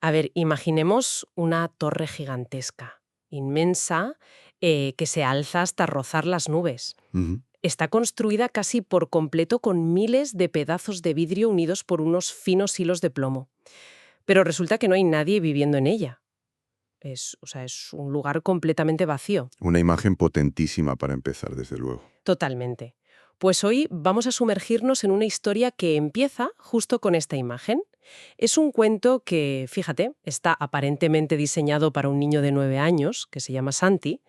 A ver, imaginemos una torre gigantesca, inmensa, que se alza hasta rozar las nubes. Ujú. Está construida casi por completo con miles de pedazos de vidrio unidos por unos finos hilos de plomo. Pero resulta que no hay nadie viviendo en ella. Es un lugar completamente vacío. Una imagen potentísima para empezar, desde luego. Totalmente. Pues hoy vamos a sumergirnos en una historia que empieza justo con esta imagen. Es un cuento que, fíjate, está aparentemente diseñado para un niño de 9 años, que se llama Santi,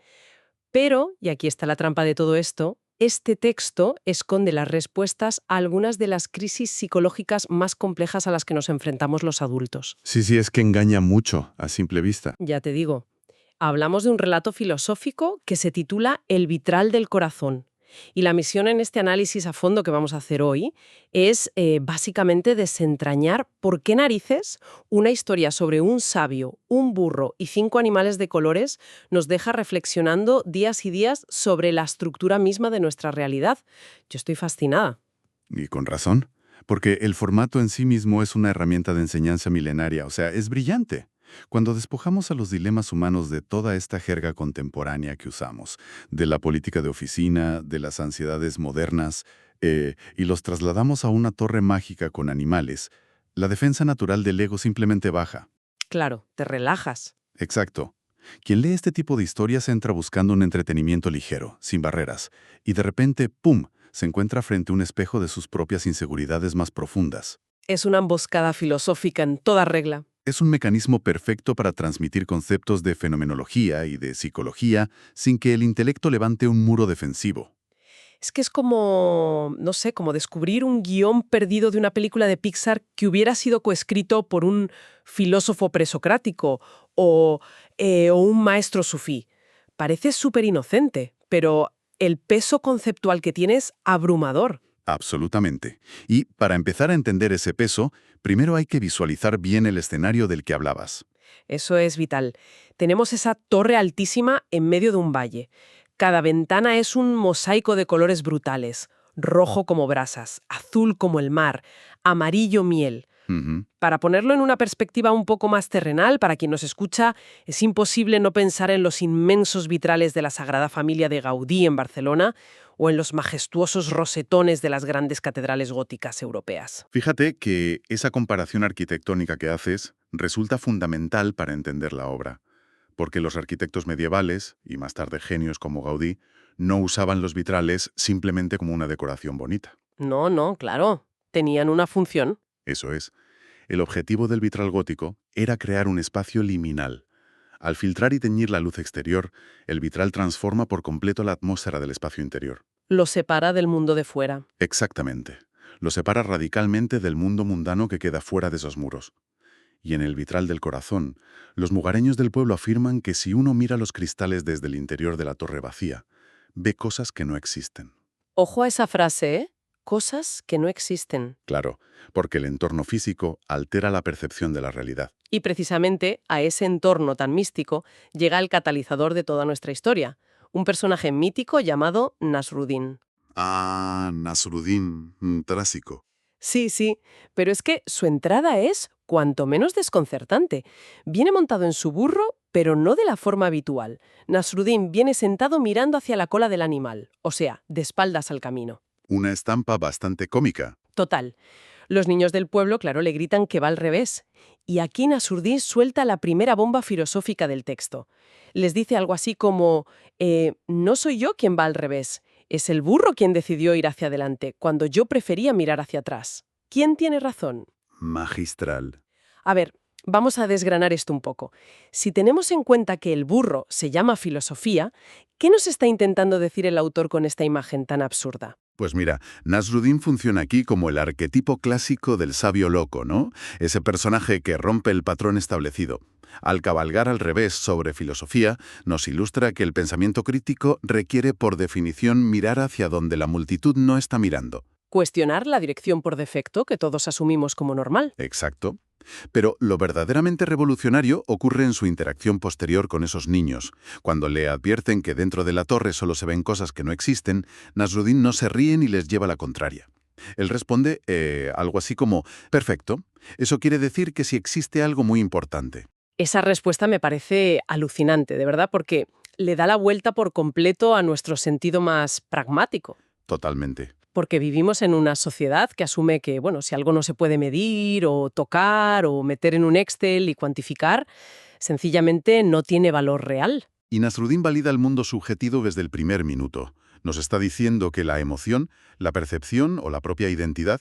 pero, y aquí está la trampa de todo esto, este texto esconde las respuestas a algunas de las crisis psicológicas más complejas a las que nos enfrentamos los adultos. Sí, sí, es que engaña mucho a simple vista. Ya te digo, hablamos de un relato filosófico que se titula El vitral del corazón. Y la misión en este análisis a fondo que vamos a hacer hoy es básicamente desentrañar por qué narices una historia sobre un sabio, un burro y 5 animales de colores nos deja reflexionando días y días sobre la estructura misma de nuestra realidad. Yo estoy fascinada. Y con razón, porque el formato en sí mismo es una herramienta de enseñanza milenaria, o sea, es brillante. Cuando despojamos a los dilemas humanos de toda esta jerga contemporánea que usamos, de la política de oficina, de las ansiedades modernas, y los trasladamos a una torre mágica con animales, la defensa natural del ego simplemente baja. Claro, te relajas. Exacto. Quien lee este tipo de historias entra buscando un entretenimiento ligero, sin barreras, y de repente, ¡pum!, se encuentra frente a un espejo de sus propias inseguridades más profundas. Es una emboscada filosófica en toda regla. Es un mecanismo perfecto para transmitir conceptos de fenomenología y de psicología sin que el intelecto levante un muro defensivo. Es que es como, no sé, como descubrir un guión perdido de una película de Pixar que hubiera sido coescrito por un filósofo presocrático o un maestro sufí. Parece súper inocente, pero el peso conceptual que tiene es abrumador. Absolutamente. Y para empezar a entender ese peso, primero hay que visualizar bien el escenario del que hablabas. Eso es vital. Tenemos esa torre altísima en medio de un valle. Cada ventana es un mosaico de colores brutales. Rojo como brasas, azul como el mar, amarillo miel. Ujú. Para ponerlo en una perspectiva un poco más terrenal, para quien nos escucha, es imposible no pensar en los inmensos vitrales de la Sagrada Familia de Gaudí en Barcelona o en los majestuosos rosetones de las grandes catedrales góticas europeas. Fíjate que esa comparación arquitectónica que haces resulta fundamental para entender la obra, porque los arquitectos medievales, y más tarde genios como Gaudí, no usaban los vitrales simplemente como una decoración bonita. No, no, claro. Tenían una función. Eso es, el objetivo del vitral gótico era crear un espacio liminal. Al filtrar y teñir la luz exterior, el vitral transforma por completo la atmósfera del espacio interior. Lo separa del mundo de fuera. Exactamente. Lo separa radicalmente del mundo mundano que queda fuera de esos muros. Y en el vitral del corazón, los mugareños del pueblo afirman que si uno mira los cristales desde el interior de la torre vacía, ve cosas que no existen. Ojo a esa frase, ¿eh? Cosas que no existen. Claro, porque el entorno físico altera la percepción de la realidad. Y precisamente a ese entorno tan místico llega el catalizador de toda nuestra historia, un personaje mítico llamado Nasruddin. Ah, Nasruddin, trásico. Sí, sí, pero es que su entrada es cuanto menos desconcertante. Viene montado en su burro, pero no de la forma habitual. Nasruddin viene sentado mirando hacia la cola del animal, o sea, de espaldas al camino. Una estampa bastante cómica. Total. Los niños del pueblo, claro, le gritan que va al revés. Y aquí Nasruddin suelta la primera bomba filosófica del texto. Les dice algo así como, no soy yo quien va al revés, es el burro quien decidió ir hacia adelante, cuando yo prefería mirar hacia atrás. ¿Quién tiene razón? Magistral. A ver, vamos a desgranar esto un poco. Si tenemos en cuenta que el burro se llama filosofía, ¿qué nos está intentando decir el autor con esta imagen tan absurda? Pues mira, Nasruddin funciona aquí como el arquetipo clásico del sabio loco, ¿no? Ese personaje que rompe el patrón establecido. Al cabalgar al revés sobre filosofía, nos ilustra que el pensamiento crítico requiere por definición mirar hacia donde la multitud no está mirando. Cuestionar la dirección por defecto que todos asumimos como normal. Exacto. Pero lo verdaderamente revolucionario ocurre en su interacción posterior con esos niños. Cuando le advierten que dentro de la torre solo se ven cosas que no existen, Nasruddin no se ríe ni les lleva la contraria. Él responde algo así como, perfecto, eso quiere decir que si existe algo muy importante. Esa respuesta me parece alucinante, de verdad, porque le da la vuelta por completo a nuestro sentido más pragmático. Totalmente. Porque vivimos en una sociedad que asume que, bueno, si algo no se puede medir o tocar o meter en un Excel y cuantificar, sencillamente no tiene valor real. Y Nasruddin valida el mundo subjetivo desde el primer minuto. Nos está diciendo que la emoción, la percepción o la propia identidad,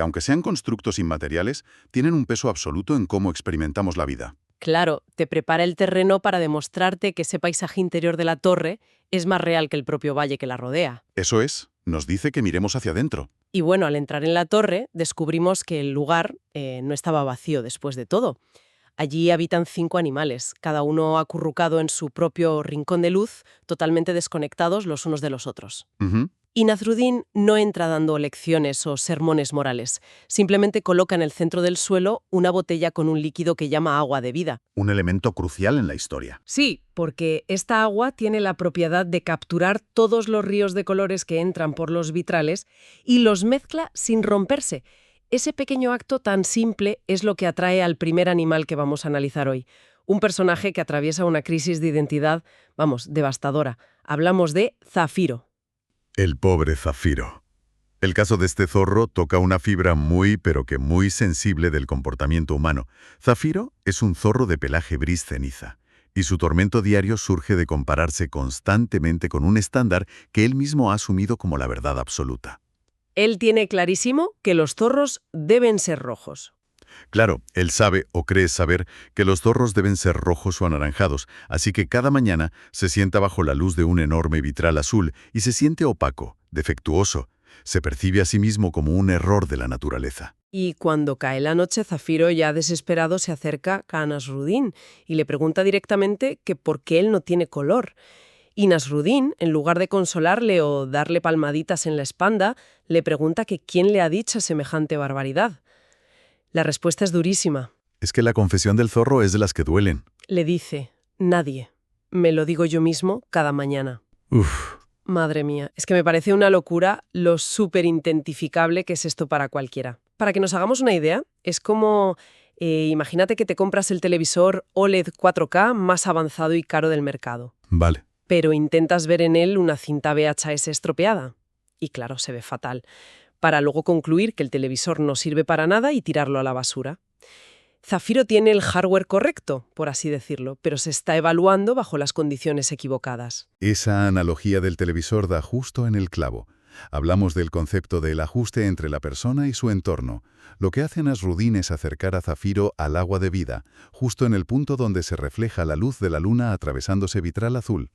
aunque sean constructos inmateriales, tienen un peso absoluto en cómo experimentamos la vida. Claro, te prepara el terreno para demostrarte que ese paisaje interior de la torre es más real que el propio valle que la rodea. Eso es, nos dice que miremos hacia adentro. Y bueno, al entrar en la torre, descubrimos que el lugar no estaba vacío después de todo. Allí habitan 5 animales, cada uno acurrucado en su propio rincón de luz, totalmente desconectados los unos de los otros. Ujú. Y Nasruddin no entra dando lecciones o sermones morales, simplemente coloca en el centro del suelo una botella con un líquido que llama agua de vida. Un elemento crucial en la historia. Sí, porque esta agua tiene la propiedad de capturar todos los ríos de colores que entran por los vitrales y los mezcla sin romperse. Ese pequeño acto tan simple es lo que atrae al primer animal que vamos a analizar hoy. Un personaje que atraviesa una crisis de identidad, devastadora. Hablamos de Zafiro. El pobre Zafiro. El caso de este zorro toca una fibra muy, pero que muy sensible del comportamiento humano. Zafiro es un zorro de pelaje gris ceniza, y su tormento diario surge de compararse constantemente con un estándar que él mismo ha asumido como la verdad absoluta. Él tiene clarísimo que los zorros deben ser rojos. Claro, él sabe o cree saber que los zorros deben ser rojos o anaranjados, así que cada mañana se sienta bajo la luz de un enorme vitral azul y se siente opaco, defectuoso. Se percibe a sí mismo como un error de la naturaleza. Y cuando cae la noche, Zafiro, ya desesperado, se acerca a Nasruddin y le pregunta directamente que por qué él no tiene color. Y Nasruddin, en lugar de consolarle o darle palmaditas en la espalda, le pregunta que quién le ha dicho semejante barbaridad. La respuesta es durísima. Es que la confesión del zorro es de las que duelen. Le dice, nadie. Me lo digo yo mismo cada mañana. Uf. Madre mía, es que me parece una locura lo súper identificable que es esto para cualquiera. Para que nos hagamos una idea, es como, imagínate que te compras el televisor OLED 4K más avanzado y caro del mercado, Vale. pero intentas ver en él una cinta VHS estropeada. Y claro, se ve fatal, para luego concluir que el televisor no sirve para nada y tirarlo a la basura. Zafiro tiene el hardware correcto, por así decirlo, pero se está evaluando bajo las condiciones equivocadas. Esa analogía del televisor da justo en el clavo. Hablamos del concepto del ajuste entre la persona y su entorno. Lo que hace Nasruddin es acercar a Zafiro al agua de vida, justo en el punto donde se refleja la luz de la luna atravesándose vitral azul.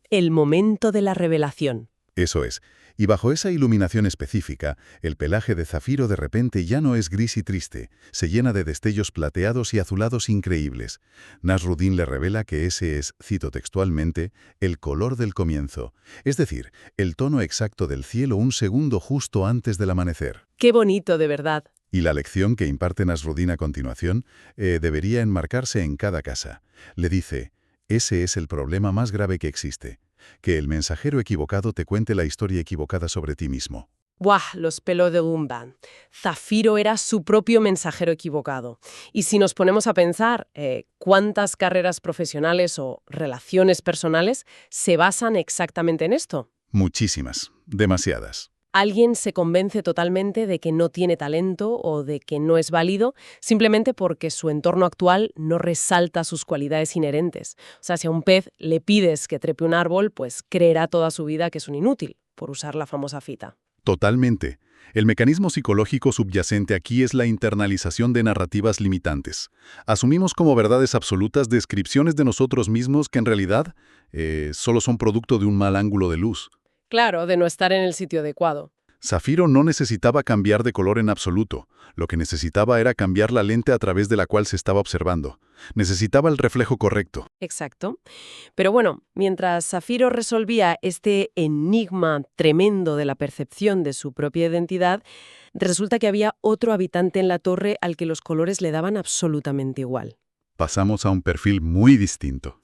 El momento de la revelación. Eso es. Y bajo esa iluminación específica, el pelaje de Zafiro de repente ya no es gris y triste, se llena de destellos plateados y azulados increíbles. Nasruddin le revela que ese es, cito textualmente, el color del comienzo, es decir, el tono exacto del cielo un segundo justo antes del amanecer. ¡Qué bonito, de verdad! Y la lección que imparte Nasruddin a continuación debería enmarcarse en cada casa. Le dice, ese es el problema más grave que existe. Que el mensajero equivocado te cuente la historia equivocada sobre ti mismo. ¡Buah! Los pelos de Gumban. Zafiro era su propio mensajero equivocado. Y si nos ponemos a pensar, ¿cuántas carreras profesionales o relaciones personales se basan exactamente en esto? Muchísimas, demasiadas. Alguien se convence totalmente de que no tiene talento o de que no es válido simplemente porque su entorno actual no resalta sus cualidades inherentes. O sea, si a un pez le pides que trepe un árbol, pues creerá toda su vida que es un inútil, por usar la famosa cita. Totalmente. El mecanismo psicológico subyacente aquí es la internalización de narrativas limitantes. Asumimos como verdades absolutas descripciones de nosotros mismos que en realidad solo son producto de un mal ángulo de luz. Claro, de no estar en el sitio adecuado. Zafiro no necesitaba cambiar de color en absoluto. Lo que necesitaba era cambiar la lente a través de la cual se estaba observando. Necesitaba el reflejo correcto. Exacto. Pero bueno, mientras Zafiro resolvía este enigma tremendo de la percepción de su propia identidad, resulta que había otro habitante en la torre al que los colores le daban absolutamente igual. Pasamos a un perfil muy distinto.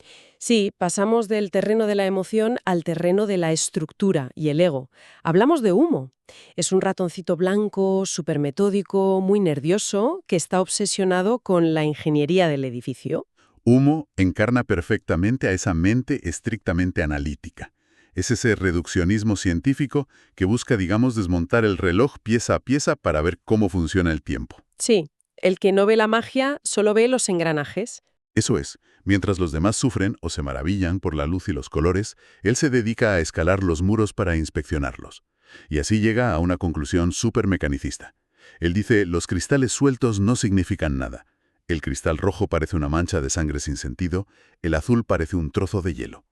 Sí, pasamos del terreno de la emoción al terreno de la estructura y el ego. Hablamos de humo. Es un ratoncito blanco, súper metódico, muy nervioso, que está obsesionado con la ingeniería del edificio. Humo encarna perfectamente a esa mente estrictamente analítica. Es ese reduccionismo científico que busca, digamos, desmontar el reloj pieza a pieza para ver cómo funciona el tiempo. Sí, el que no ve la magia solo ve los engranajes. Eso es, mientras los demás sufren o se maravillan por la luz y los colores, él se dedica a escalar los muros para inspeccionarlos. Y así llega a una conclusión súper mecanicista. Él dice, los cristales sueltos no significan nada. El cristal rojo parece una mancha de sangre sin sentido, el azul parece un trozo de hielo.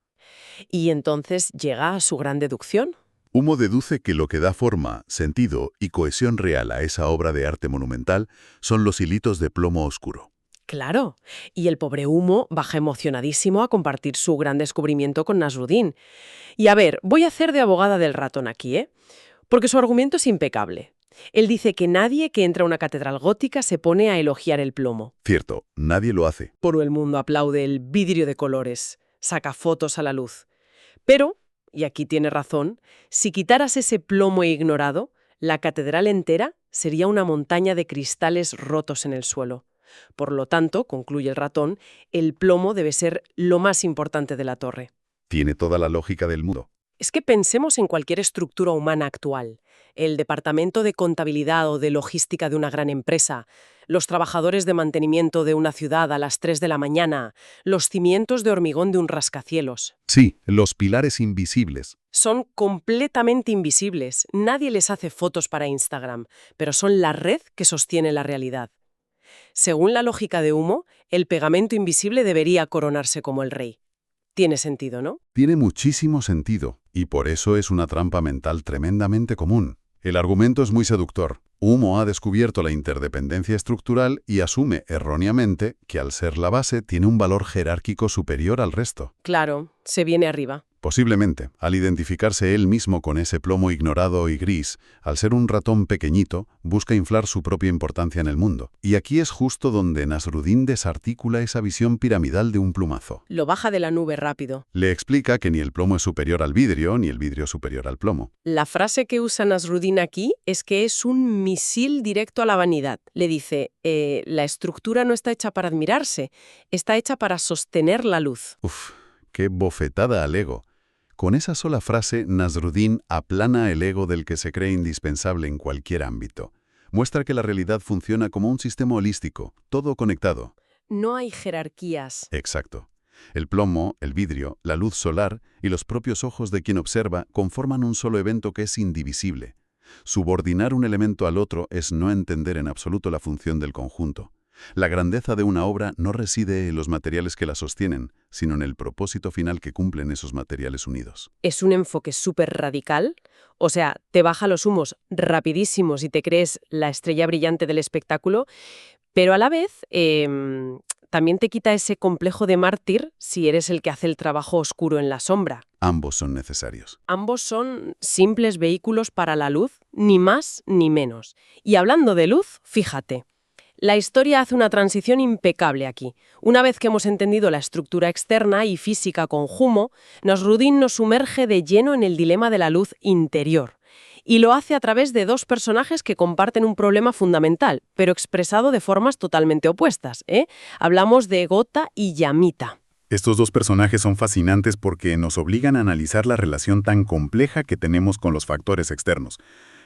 Y entonces llega a su gran deducción. Humo deduce que lo que da forma, sentido y cohesión real a esa obra de arte monumental son los hilitos de plomo oscuro. Claro, y el pobre Humo baja emocionadísimo a compartir su gran descubrimiento con Nasruddin. Y a ver, voy a hacer de abogada del ratón aquí, ¿eh? Porque su argumento es impecable. Él dice que nadie que entra a una catedral gótica se pone a elogiar el plomo. Cierto, nadie lo hace. Todo el mundo aplaude el vidrio de colores, saca fotos a la luz. Pero, y aquí tiene razón, si quitaras ese plomo ignorado, la catedral entera sería una montaña de cristales rotos en el suelo. Por lo tanto, concluye el ratón, el plomo debe ser lo más importante de la torre. Tiene toda la lógica del mundo. Es que pensemos en cualquier estructura humana actual. El departamento de contabilidad o de logística de una gran empresa, los trabajadores de mantenimiento de una ciudad a las 3 de la mañana, los cimientos de hormigón de un rascacielos. Sí, los pilares invisibles. Son completamente invisibles. Nadie les hace fotos para Instagram, pero son la red que sostiene la realidad. Según la lógica de Humo, el pegamento invisible debería coronarse como el rey. Tiene sentido, ¿no? Tiene muchísimo sentido, y por eso es una trampa mental tremendamente común. El argumento es muy seductor. Humo ha descubierto la interdependencia estructural y asume erróneamente que al ser la base tiene un valor jerárquico superior al resto. Claro, se viene arriba. Posiblemente, al identificarse él mismo con ese plomo ignorado y gris, al ser un ratón pequeñito, busca inflar su propia importancia en el mundo. Y aquí es justo donde Nasruddin desarticula esa visión piramidal de un plumazo. Lo baja de la nube rápido. Le explica que ni el plomo es superior al vidrio, ni el vidrio superior al plomo. La frase que usa Nasruddin aquí es que es un misil directo a la vanidad. Le dice, la estructura no está hecha para admirarse, está hecha para sostener la luz. Uf, qué bofetada al ego. Con esa sola frase, Nasruddin aplana el ego del que se cree indispensable en cualquier ámbito. Muestra que la realidad funciona como un sistema holístico, todo conectado. No hay jerarquías. Exacto. El plomo, el vidrio, la luz solar y los propios ojos de quien observa conforman un solo evento que es indivisible. Subordinar un elemento al otro es no entender en absoluto la función del conjunto. La grandeza de una obra no reside en los materiales que la sostienen, sino en el propósito final que cumplen esos materiales unidos. Es un enfoque súper radical. O sea, te baja los humos rapidísimos y te crees la estrella brillante del espectáculo, pero a la vez también te quita ese complejo de mártir si eres el que hace el trabajo oscuro en la sombra. Ambos son necesarios. Ambos son simples vehículos para la luz, ni más ni menos. Y hablando de luz, fíjate. La historia hace una transición impecable aquí. Una vez que hemos entendido la estructura externa y física con Humo, Nasruddin nos sumerge de lleno en el dilema de la luz interior. Y lo hace a través de dos personajes que comparten un problema fundamental, pero expresado de formas totalmente opuestas, ¿eh? Hablamos de Gotha y Yamita. Estos dos personajes son fascinantes porque nos obligan a analizar la relación tan compleja que tenemos con los factores externos.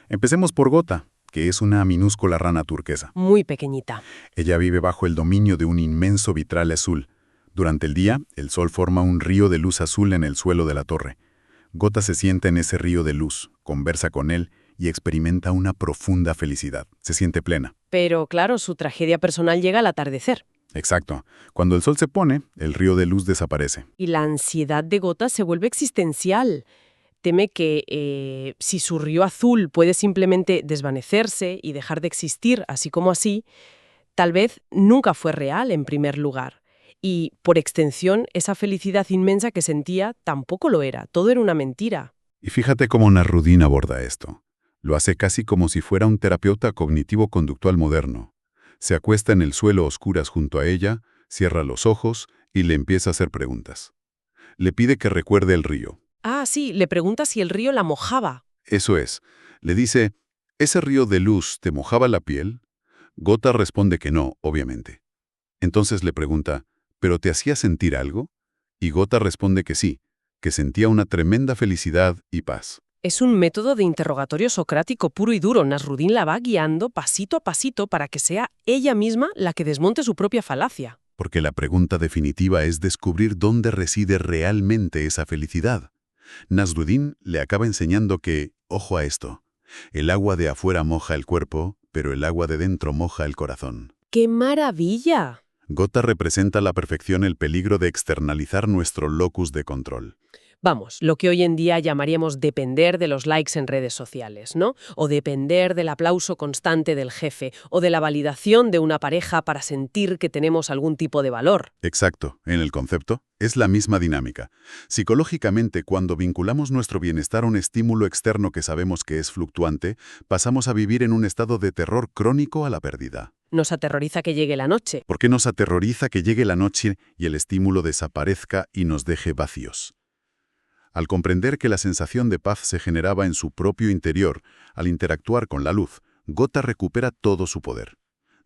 Empecemos por Gotha, que es una minúscula rana turquesa. Muy pequeñita. Ella vive bajo el dominio de un inmenso vitral azul. Durante el día, el sol forma un río de luz azul en el suelo de la torre. Gotha se sienta en ese río de luz, conversa con él y experimenta una profunda felicidad. Se siente plena. Pero claro, su tragedia personal llega al atardecer. Exacto. Cuando el sol se pone, el río de luz desaparece. Y la ansiedad de Gotha se vuelve existencial. Teme que si su río azul puede simplemente desvanecerse y dejar de existir así como así, tal vez nunca fue real en primer lugar. Y, por extensión, esa felicidad inmensa que sentía tampoco lo era, todo era una mentira. Y fíjate cómo Nasruddin aborda esto. Lo hace casi como si fuera un terapeuta cognitivo-conductual moderno. Se acuesta en el suelo a oscuras junto a ella, cierra los ojos y le empieza a hacer preguntas. Le pide que recuerde el río. Ah, sí, le pregunta si el río la mojaba. Eso es. Le dice, ¿ese río de luz te mojaba la piel? Gota responde que no, obviamente. Entonces le pregunta, ¿pero te hacía sentir algo? Y Gota responde que sí, que sentía una tremenda felicidad y paz. Es un método de interrogatorio socrático puro y duro. Nasrudin la va guiando pasito a pasito para que sea ella misma la que desmonte su propia falacia. Porque la pregunta definitiva es descubrir dónde reside realmente esa felicidad. Nasruddin le acaba enseñando que, ojo a esto, el agua de afuera moja el cuerpo, pero el agua de dentro moja el corazón. ¡Qué maravilla! Gotha representa a la perfección el peligro de externalizar nuestro locus de control. Vamos, lo que hoy en día llamaríamos depender de los likes en redes sociales, ¿no? O depender del aplauso constante del jefe, o de la validación de una pareja para sentir que tenemos algún tipo de valor. Exacto, en el concepto, es la misma dinámica. Psicológicamente, cuando vinculamos nuestro bienestar a un estímulo externo que sabemos que es fluctuante, pasamos a vivir en un estado de terror crónico a la pérdida. Nos aterroriza que llegue la noche. ¿Por qué nos aterroriza que llegue la noche y el estímulo desaparezca y nos deje vacíos? Al comprender que la sensación de paz se generaba en su propio interior, al interactuar con la luz, Gotha recupera todo su poder.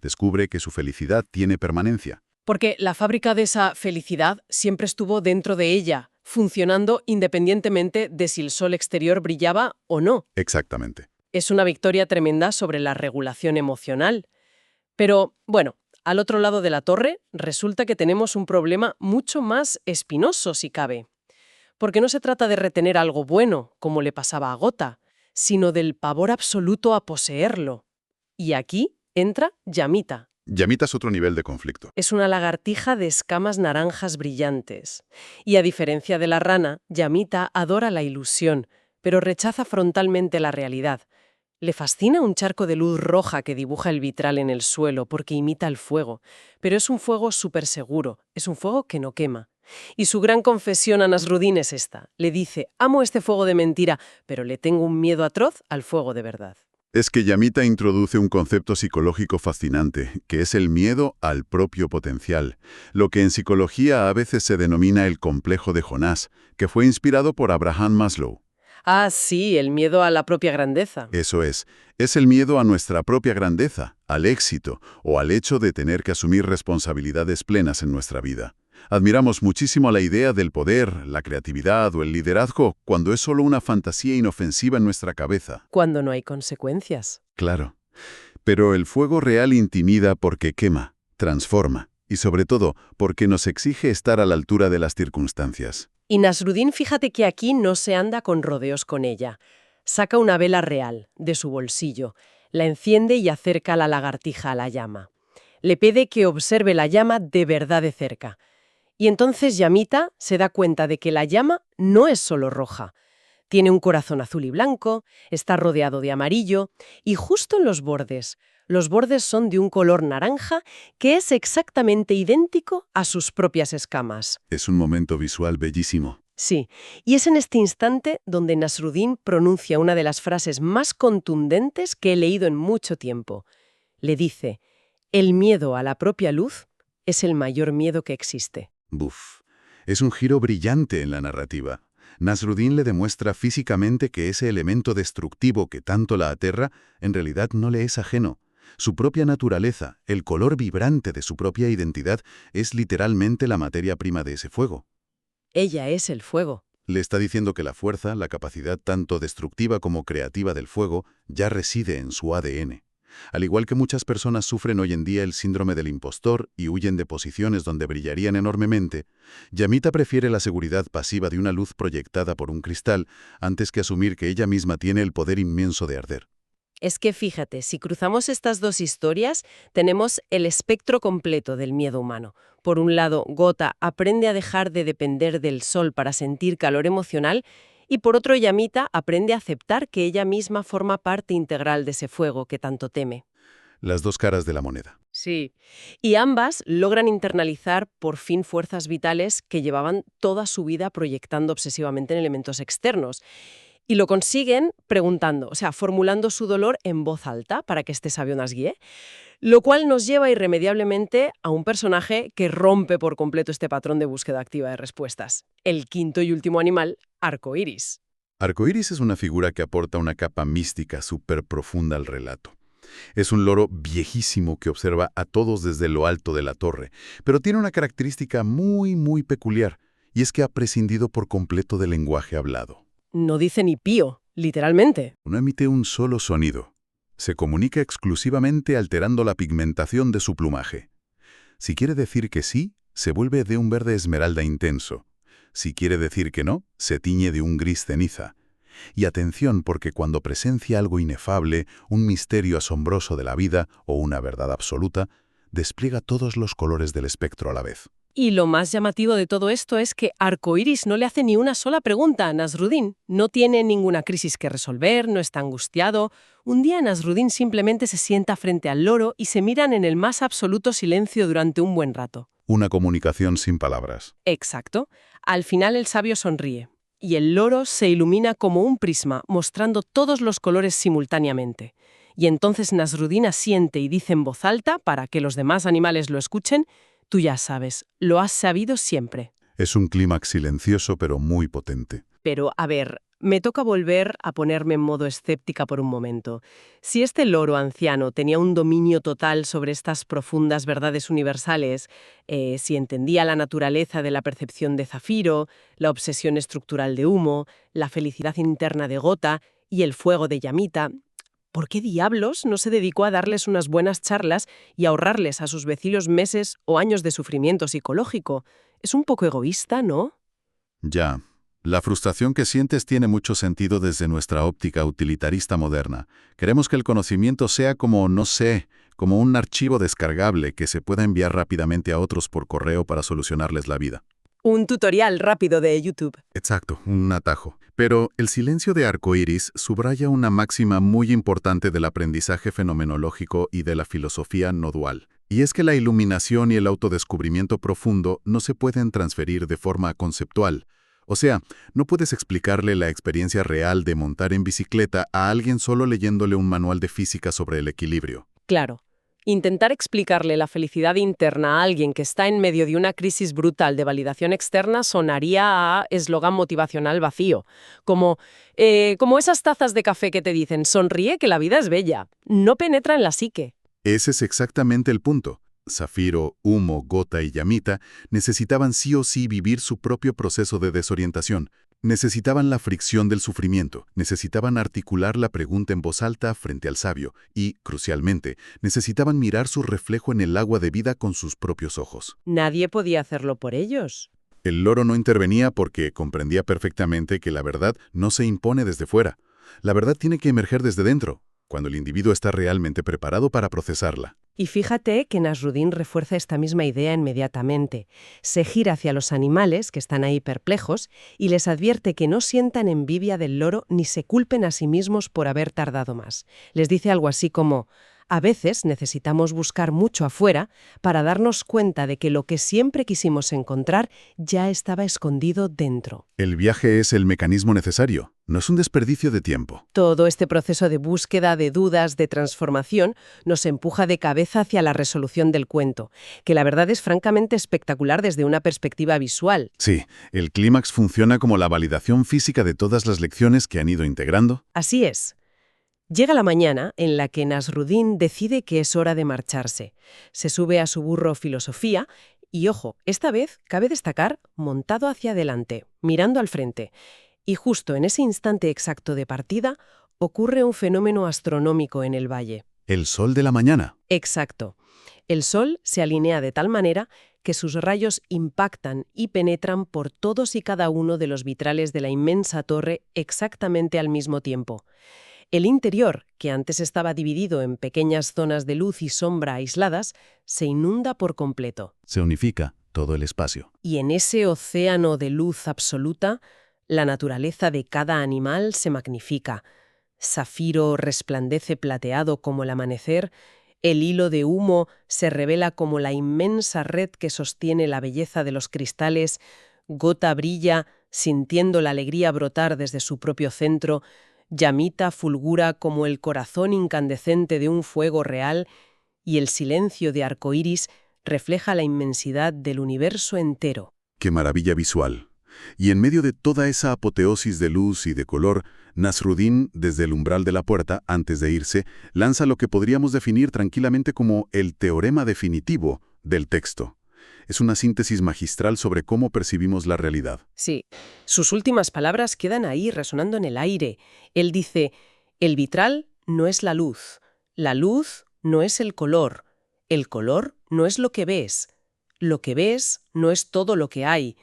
Descubre que su felicidad tiene permanencia. Porque la fábrica de esa felicidad siempre estuvo dentro de ella, funcionando independientemente de si el sol exterior brillaba o no. Exactamente. Es una victoria tremenda sobre la regulación emocional. Pero, bueno, al otro lado de la torre resulta que tenemos un problema mucho más espinoso, si cabe. Porque no se trata de retener algo bueno, como le pasaba a Gotha, sino del pavor absoluto a poseerlo. Y aquí entra Yamita. Yamita es otro nivel de conflicto. Es una lagartija de escamas naranjas brillantes. Y a diferencia de la rana, Yamita adora la ilusión, pero rechaza frontalmente la realidad. Le fascina un charco de luz roja que dibuja el vitral en el suelo porque imita el fuego, pero es un fuego súper seguro, es un fuego que no quema. Y su gran confesión a Nasrudin es esta. Le dice, amo este fuego de mentira, pero le tengo un miedo atroz al fuego de verdad. Es que Yamita introduce un concepto psicológico fascinante, que es el miedo al propio potencial, lo que en psicología a veces se denomina el complejo de Jonás, que fue inspirado por Abraham Maslow. Ah, sí, el miedo a la propia grandeza. Eso es el miedo a nuestra propia grandeza, al éxito o al hecho de tener que asumir responsabilidades plenas en nuestra vida. Admiramos muchísimo la idea del poder, la creatividad o el liderazgo cuando es solo una fantasía inofensiva en nuestra cabeza. Cuando no hay consecuencias. Claro. Pero el fuego real intimida porque quema, transforma y sobre todo porque nos exige estar a la altura de las circunstancias. Y Nasrudin, fíjate que aquí no se anda con rodeos con ella. Saca una vela real de su bolsillo, la enciende y acerca la lagartija a la llama. Le pide que observe la llama de verdad de cerca. Y entonces Yamita se da cuenta de que la llama no es solo roja. Tiene un corazón azul y blanco, está rodeado de amarillo y justo en los bordes son de un color naranja que es exactamente idéntico a sus propias escamas. Es un momento visual bellísimo. Sí, y es en este instante donde Nasrudin pronuncia una de las frases más contundentes que he leído en mucho tiempo. Le dice, el miedo a la propia luz es el mayor miedo que existe. Buf. Es un giro brillante en la narrativa. Nasrudin le demuestra físicamente que ese elemento destructivo que tanto la aterra, en realidad no le es ajeno. Su propia naturaleza, el color vibrante de su propia identidad, es literalmente la materia prima de ese fuego. Ella es el fuego. Le está diciendo que la fuerza, la capacidad tanto destructiva como creativa del fuego, ya reside en su ADN. Al igual que muchas personas sufren hoy en día el síndrome del impostor y huyen de posiciones donde brillarían enormemente, Yamita prefiere la seguridad pasiva de una luz proyectada por un cristal antes que asumir que ella misma tiene el poder inmenso de arder. Es que fíjate, si cruzamos estas dos historias, tenemos el espectro completo del miedo humano. Por un lado, Gotha aprende a dejar de depender del sol para sentir calor emocional, y por otro, Yamita aprende a aceptar que ella misma forma parte integral de ese fuego que tanto teme. Las dos caras de la moneda. Sí, y ambas logran internalizar por fin fuerzas vitales que llevaban toda su vida proyectando obsesivamente en elementos externos. Y lo consiguen preguntando, o sea, formulando su dolor en voz alta para que este sabio nos guíe, lo cual nos lleva irremediablemente a un personaje que rompe por completo este patrón de búsqueda activa de respuestas. El quinto y último animal, Arcoiris. Arcoíris es una figura que aporta una capa mística súper profunda al relato. Es un loro viejísimo que observa a todos desde lo alto de la torre, pero tiene una característica muy peculiar, y es que ha prescindido por completo del lenguaje hablado. No dice ni pío, literalmente. No emite un solo sonido. Se comunica exclusivamente alterando la pigmentación de su plumaje. Si quiere decir que sí, se vuelve de un verde esmeralda intenso. Si quiere decir que no, se tiñe de un gris ceniza. Y atención, porque cuando presencia algo inefable, un misterio asombroso de la vida o una verdad absoluta, despliega todos los colores del espectro a la vez. Y lo más llamativo de todo esto es que Arcoiris no le hace ni una sola pregunta a Nasruddin. No tiene ninguna crisis que resolver, no está angustiado. Un día Nasruddin simplemente se sienta frente al loro y se miran en el más absoluto silencio durante un buen rato. Una comunicación sin palabras. Exacto. Al final el sabio sonríe y el loro se ilumina como un prisma, mostrando todos los colores simultáneamente. Y entonces Nasruddin asiente y dice en voz alta, para que los demás animales lo escuchen: tú ya sabes, lo has sabido siempre. Es un clímax silencioso pero muy potente. Pero, a ver, me toca volver a ponerme en modo escéptica por un momento. Si este loro anciano tenía un dominio total sobre estas profundas verdades universales, si entendía la naturaleza de la percepción de Zafiro, la obsesión estructural de Humo, la felicidad interna de Gota y el fuego de Yamita, ¿por qué diablos no se dedicó a darles unas buenas charlas y ahorrarles a sus vecinos meses o años de sufrimiento psicológico? Es un poco egoísta, ¿no? Ya. La frustración que sientes tiene mucho sentido desde nuestra óptica utilitarista moderna. Queremos que el conocimiento sea como, no sé, como un archivo descargable que se pueda enviar rápidamente a otros por correo para solucionarles la vida. Un tutorial rápido de YouTube. Exacto, un atajo. Pero el silencio de Arcoíris subraya una máxima muy importante del aprendizaje fenomenológico y de la filosofía no dual. Y es que la iluminación y el autodescubrimiento profundo no se pueden transferir de forma conceptual. O sea, no puedes explicarle la experiencia real de montar en bicicleta a alguien solo leyéndole un manual de física sobre el equilibrio. Claro. Intentar explicarle la felicidad interna a alguien que está en medio de una crisis brutal de validación externa sonaría a eslogan motivacional vacío. Como esas tazas de café que te dicen: sonríe que la vida es bella. No penetra en la psique. Ese es exactamente el punto. Zafiro, Humo, Gota y Yamita necesitaban sí o sí vivir su propio proceso de desorientación. Necesitaban la fricción del sufrimiento, necesitaban articular la pregunta en voz alta frente al sabio y, crucialmente, necesitaban mirar su reflejo en el agua de vida con sus propios ojos. Nadie podía hacerlo por ellos. El loro no intervenía porque comprendía perfectamente que la verdad no se impone desde fuera. La verdad tiene que emerger desde dentro, cuando el individuo está realmente preparado para procesarla. Y fíjate que Nasruddin refuerza esta misma idea inmediatamente. Se gira hacia los animales, que están ahí perplejos, y les advierte que no sientan envidia del loro ni se culpen a sí mismos por haber tardado más. Les dice algo así como: a veces necesitamos buscar mucho afuera para darnos cuenta de que lo que siempre quisimos encontrar ya estaba escondido dentro. El viaje es el mecanismo necesario, no es un desperdicio de tiempo. Todo este proceso de búsqueda, de dudas, de transformación, nos empuja de cabeza hacia la resolución del cuento, que la verdad es francamente espectacular desde una perspectiva visual. Sí, el clímax funciona como la validación física de todas las lecciones que han ido integrando. Así es. Llega la mañana en la que Nasruddin decide que es hora de marcharse. Se sube a su burro Filosofía y, ojo, esta vez cabe destacar montado hacia adelante, mirando al frente. Y justo en ese instante exacto de partida ocurre un fenómeno astronómico en el valle. El sol de la mañana. Exacto. El sol se alinea de tal manera que sus rayos impactan y penetran por todos y cada uno de los vitrales de la inmensa torre exactamente al mismo tiempo. El interior, que antes estaba dividido en pequeñas zonas de luz y sombra aisladas, se inunda por completo. Se unifica todo el espacio. Y en ese océano de luz absoluta, la naturaleza de cada animal se magnifica. Zafiro resplandece plateado como el amanecer, el hilo de Humo se revela como la inmensa red que sostiene la belleza de los cristales, Gota brilla, sintiendo la alegría brotar desde su propio centro, llamita fulgura como el corazón incandescente de un fuego real y el silencio de arcoíris refleja la inmensidad del universo entero. ¡Qué maravilla visual! Y en medio de toda esa apoteosis de luz y de color, Nasruddin, desde el umbral de la puerta, antes de irse, lanza lo que podríamos definir tranquilamente como el teorema definitivo del texto. Es una síntesis magistral sobre cómo percibimos la realidad. Sí, sus últimas palabras quedan ahí resonando en el aire. Él dice, el vitral no es la luz no es el color no es lo que ves no es todo lo que hay,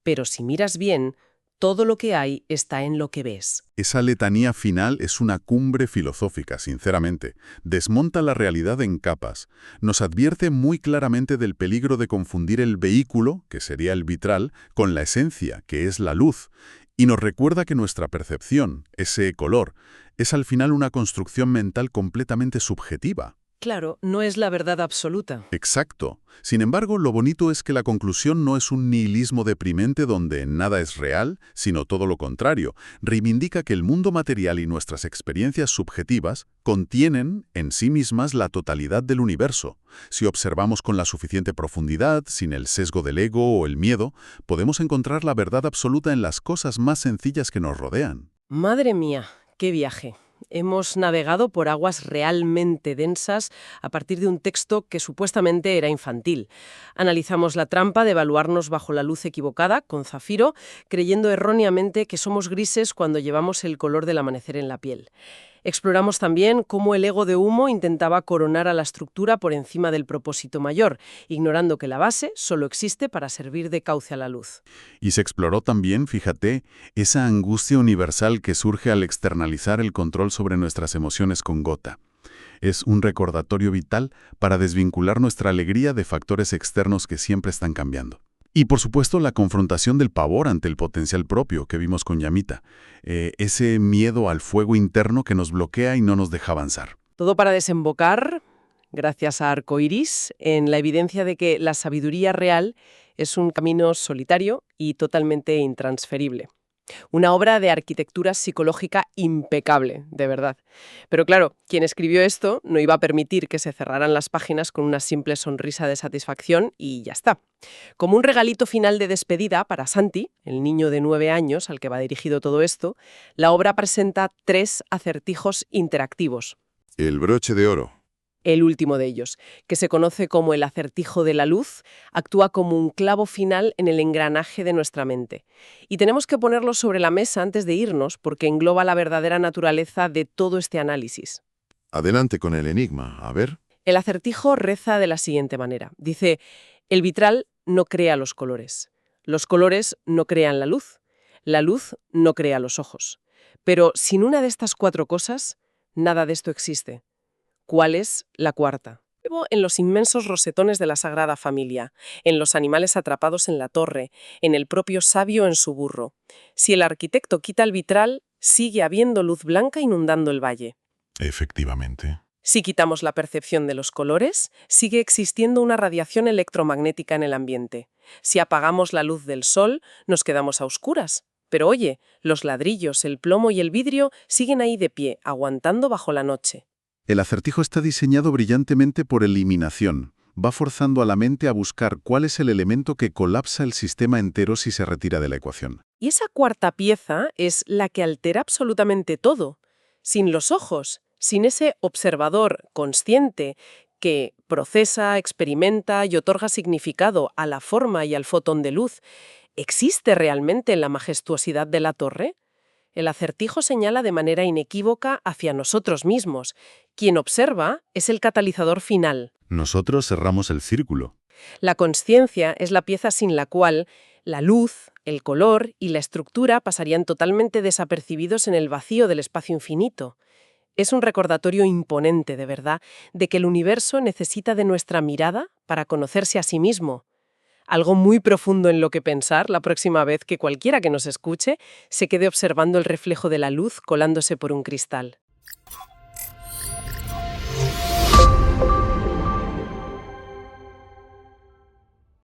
pero si miras bien, todo lo que hay está en lo que ves. Esa letanía final es una cumbre filosófica, sinceramente. Desmonta la realidad en capas. Nos advierte muy claramente del peligro de confundir el vehículo, que sería el vitral, con la esencia, que es la luz. Y nos recuerda que nuestra percepción, ese color, es al final una construcción mental completamente subjetiva. Claro, no es la verdad absoluta. Exacto. Sin embargo, lo bonito es que la conclusión no es un nihilismo deprimente donde nada es real, sino todo lo contrario. Reivindica que el mundo material y nuestras experiencias subjetivas contienen en sí mismas la totalidad del universo. Si observamos con la suficiente profundidad, sin el sesgo del ego o el miedo, podemos encontrar la verdad absoluta en las cosas más sencillas que nos rodean. Madre mía, qué viaje. Hemos navegado por aguas realmente densas a partir de un texto que supuestamente era infantil. Analizamos la trampa de evaluarnos bajo la luz equivocada, con Zafiro, creyendo erróneamente que somos grises cuando llevamos el color del amanecer en la piel. Exploramos también cómo el ego de Humo intentaba coronar a la estructura por encima del propósito mayor, ignorando que la base solo existe para servir de cauce a la luz. Y se exploró también, fíjate, esa angustia universal que surge al externalizar el control sobre nuestras emociones con Gota. Es un recordatorio vital para desvincular nuestra alegría de factores externos que siempre están cambiando. Y por supuesto la confrontación del pavor ante el potencial propio que vimos con Yamita, ese miedo al fuego interno que nos bloquea y no nos deja avanzar. Todo para desembocar, gracias a Arcoiris, en la evidencia de que la sabiduría real es un camino solitario y totalmente intransferible. Una obra de arquitectura psicológica impecable, de verdad. Pero claro, quien escribió esto no iba a permitir que se cerraran las páginas con una simple sonrisa de satisfacción y ya está. Como un regalito final de despedida para Santi, el niño de 9 años al que va dirigido todo esto, la obra presenta 3 acertijos interactivos. El broche de oro. El último de ellos, que se conoce como el acertijo de la luz, actúa como un clavo final en el engranaje de nuestra mente. Y tenemos que ponerlo sobre la mesa antes de irnos porque engloba la verdadera naturaleza de todo este análisis. Adelante con el enigma, a ver. El acertijo reza de la siguiente manera. Dice, el vitral no crea los colores no crean la luz no crea los ojos. Pero sin una de estas 4 cosas, nada de esto existe. ¿Cuál es la cuarta? En los inmensos rosetones de la Sagrada Familia, en los animales atrapados en la torre, en el propio sabio en su burro. Si el arquitecto quita el vitral, sigue habiendo luz blanca inundando el valle. Efectivamente. Si quitamos la percepción de los colores, sigue existiendo una radiación electromagnética en el ambiente. Si apagamos la luz del sol, nos quedamos a oscuras. Pero oye, los ladrillos, el plomo y el vidrio siguen ahí de pie, aguantando bajo la noche. El acertijo está diseñado brillantemente por eliminación. Va forzando a la mente a buscar cuál es el elemento que colapsa el sistema entero si se retira de la ecuación. Y esa cuarta pieza es la que altera absolutamente todo. Sin los ojos, sin ese observador consciente que procesa, experimenta y otorga significado a la forma y al fotón de luz, ¿existe realmente la majestuosidad de la torre? El acertijo señala de manera inequívoca hacia nosotros mismos. Quien observa es el catalizador final. Nosotros cerramos el círculo. La consciencia es la pieza sin la cual la luz, el color y la estructura pasarían totalmente desapercibidos en el vacío del espacio infinito. Es un recordatorio imponente, de verdad, de que el universo necesita de nuestra mirada para conocerse a sí mismo. Algo muy profundo en lo que pensar la próxima vez que cualquiera que nos escuche se quede observando el reflejo de la luz colándose por un cristal.